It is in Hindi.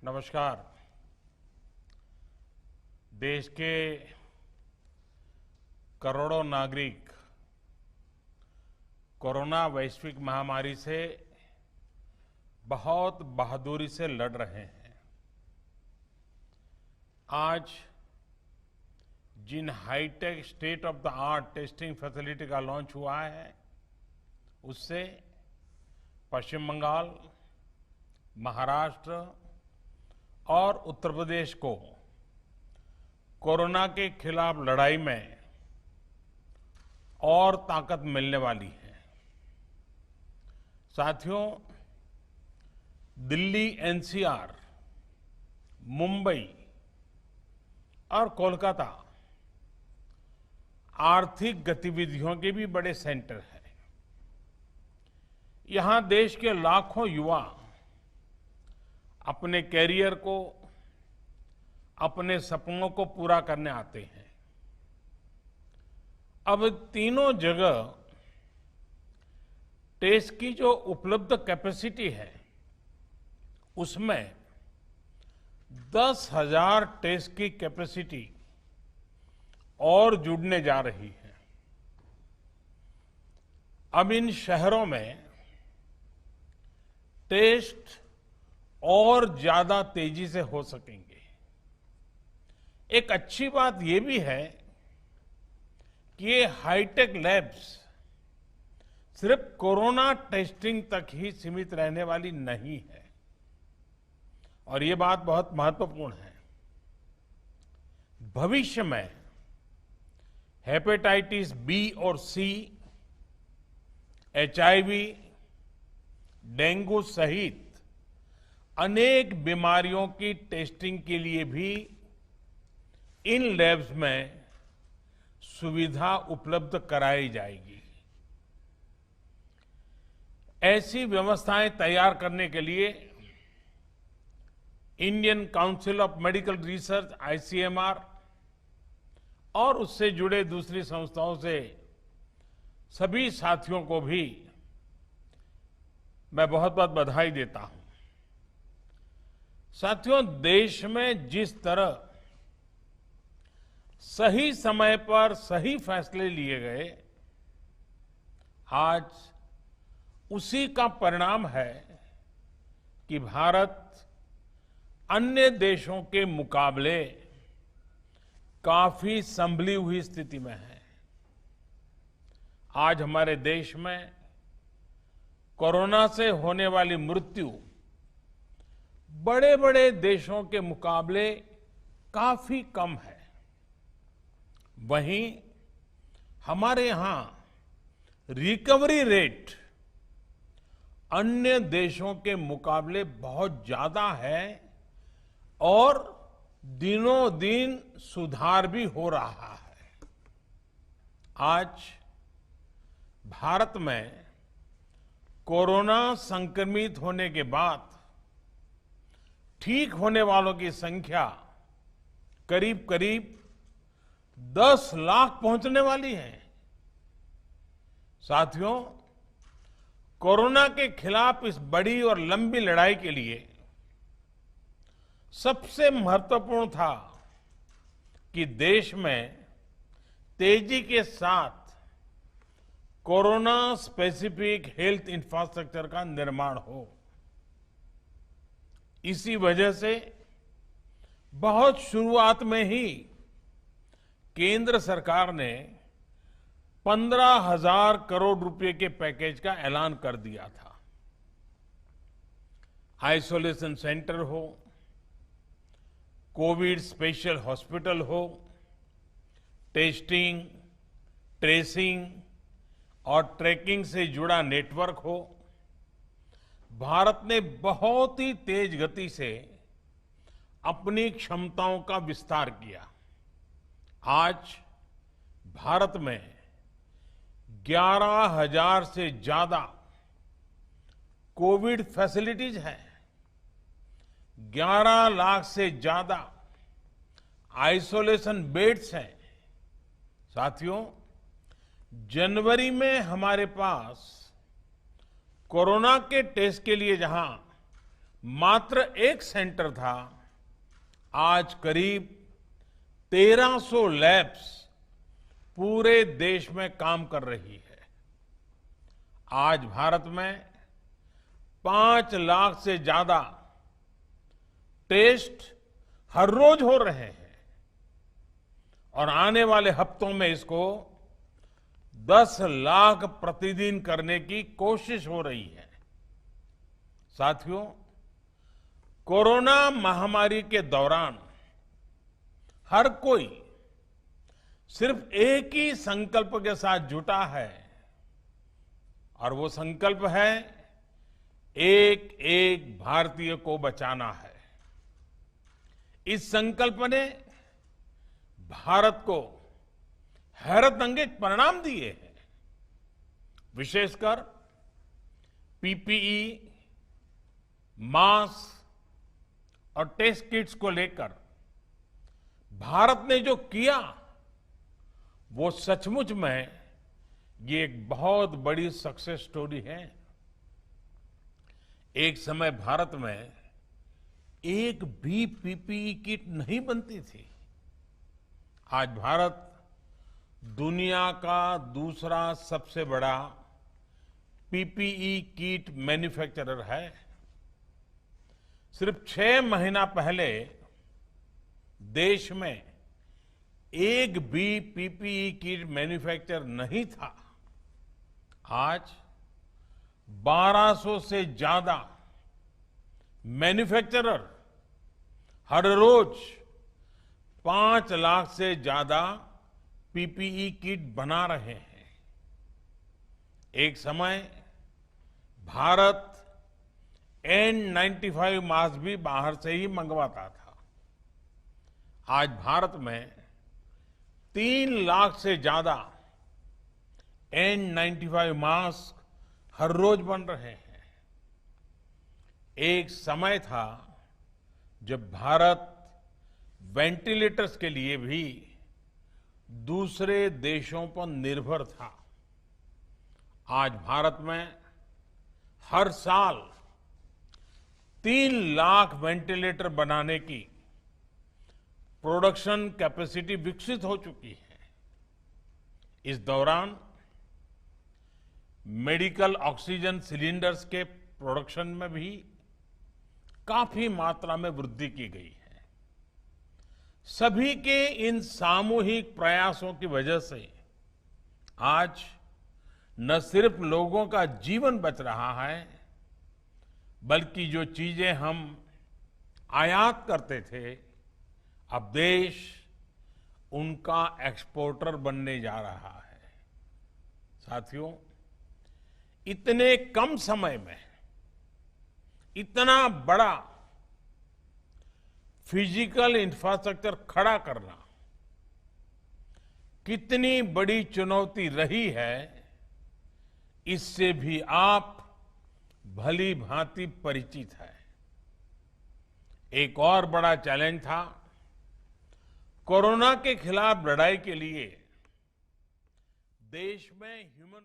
नमस्कार। देश के करोड़ों नागरिक कोरोना वैश्विक महामारी से बहुत बहादुरी से लड़ रहे हैं। आज जिन hi-tech state of the art testing facility का लॉन्च हुआ है, उससे पश्चिम बंगाल, महाराष्ट्र और उत्तर प्रदेश को कोरोना के खिलाफ लड़ाई में और ताकत मिलने वाली है। साथियों, दिल्ली, एनसीआर, मुंबई और कोलकाता आर्थिक गतिविधियों के भी बड़े सेंटर हैं। यहां देश के लाखों युवा अपने कैरियर को, अपने सपनों को पूरा करने आते हैं। अब तीनों जगह टेस्ट की जो उपलब्ध कैपेसिटी है, उसमें 10,000 टेस्ट की कैपेसिटी और जुड़ने जा रही है। अब इन शहरों में टेस्ट और ज्यादा तेजी से हो सकेंगे। एक अच्छी बात यह भी है कि ये हाईटेक लैब्स सिर्फ कोरोना टेस्टिंग तक ही सीमित रहने वाली नहीं है, और ये बात बहुत महत्वपूर्ण है। भविष्य में हेपेटाइटिस बी और सी, एचआईवी, डेंगू सहित अनेक बीमारियों की टेस्टिंग के लिए भी इन लैब्स में सुविधा उपलब्ध कराई जाएगी। ऐसी व्यवस्थाएं तैयार करने के लिए Indian council of medical research, ICMR, और उससे जुड़े दूसरी संस्थाओं से सभी साथियों को भी मैं बहुत बहुत बधाई देता हूं। साथियों, देश में जिस तरह सही समय पर सही फैसले लिए गए, आज उसी का परिणाम है कि भारत अन्य देशों के मुकाबले काफी संभली हुई स्थिति में है। आज हमारे देश में कोरोना से होने वाली मृत्यु बड़े बड़े देशों के मुकाबले काफी कम है। वहीं हमारे यहां रिकवरी रेट अन्य देशों के मुकाबले बहुत ज्यादा है और दिनों दिन सुधार भी हो रहा है। आज भारत में कोरोना संक्रमित होने के बाद ठीक होने वालों की संख्या करीब करीब 10 लाख पहुंचने वाली है। साथियों, कोरोना के खिलाफ इस बड़ी और लंबी लड़ाई के लिए सबसे महत्वपूर्ण था कि देश में तेजी के साथ कोरोना स्पेसिफिक हेल्थ इंफ्रास्ट्रक्चर का निर्माण हो। इसी वजह से बहुत शुरुआत में ही केंद्र सरकार ने 15,000 करोड़ रुपए के पैकेज का ऐलान कर दिया था। आइसोलेशन सेंटर हो, कोविड स्पेशल हॉस्पिटल हो, टेस्टिंग, ट्रेसिंग और ट्रैकिंग से जुड़ा नेटवर्क हो, भारत ने बहुत ही तेज गति से अपनी क्षमताओं का विस्तार किया। आज भारत में 11,000 से ज्यादा कोविड फैसिलिटीज हैं, 11 लाख से ज्यादा आइसोलेशन बेड्स हैं। साथियों, जनवरी में हमारे पास कोरोना के टेस्ट के लिए जहां मात्र एक सेंटर था, आज करीब 1300 लैब्स पूरे देश में काम कर रही है। आज भारत में 5 लाख से ज्यादा टेस्ट हर रोज हो रहे हैं और आने वाले हफ्तों में इसको 10 लाख प्रतिदिन करने की कोशिश हो रही है। साथियों, कोरोना महामारी के दौरान हर कोई सिर्फ एक ही संकल्प के साथ जुटा है और वो संकल्प है एक एक भारतीय को बचाना है। इस संकल्प ने भारत को हैरतअंगेज परिणाम दिए हैं। विशेषकर पीपीई, मास्क और टेस्ट किट्स को लेकर भारत ने जो किया वो सचमुच में ये एक बहुत बड़ी सक्सेस स्टोरी है। एक समय भारत में एक भी पीपीई किट नहीं बनती थी। आज भारत दुनिया का दूसरा सबसे बड़ा पीपीई किट मैन्युफैक्चरर है। सिर्फ 6 महीना पहले देश में एक भी पीपीई किट मैन्युफैक्चर नहीं था। आज 1200 से ज्यादा मैन्युफैक्चरर हर रोज 5 लाख से ज्यादा पीपीई किट बना रहे हैं। एक समय भारत N95 मास्क भी बाहर से ही मंगवाता था। आज भारत में 3 लाख से ज्यादा N95 मास्क हर रोज बन रहे हैं। एक समय था जब भारत वेंटिलेटर्स के लिए भी दूसरे देशों पर निर्भर था। आज भारत में हर साल 3 लाख वेंटिलेटर बनाने की प्रोडक्शन कैपेसिटी विकसित हो चुकी है। इस दौरान मेडिकल ऑक्सीजन सिलिंडर्स के प्रोडक्शन में भी काफी मात्रा में वृद्धि की गई है। सभी के इन सामूहिक प्रयासों की वजह से आज न सिर्फ लोगों का जीवन बच रहा है, बल्कि जो चीजें हम आयात करते थे, अब देश उनका एक्सपोर्टर बनने जा रहा है। साथियों, इतने कम समय में इतना बड़ा फिजिकल इंफ्रास्ट्रक्चर खड़ा करना कितनी बड़ी चुनौती रही है, इससे भी आप भली भांति परिचित है। एक और बड़ा चैलेंज था कोरोना के खिलाफ लड़ाई के लिए देश में ह्यूमन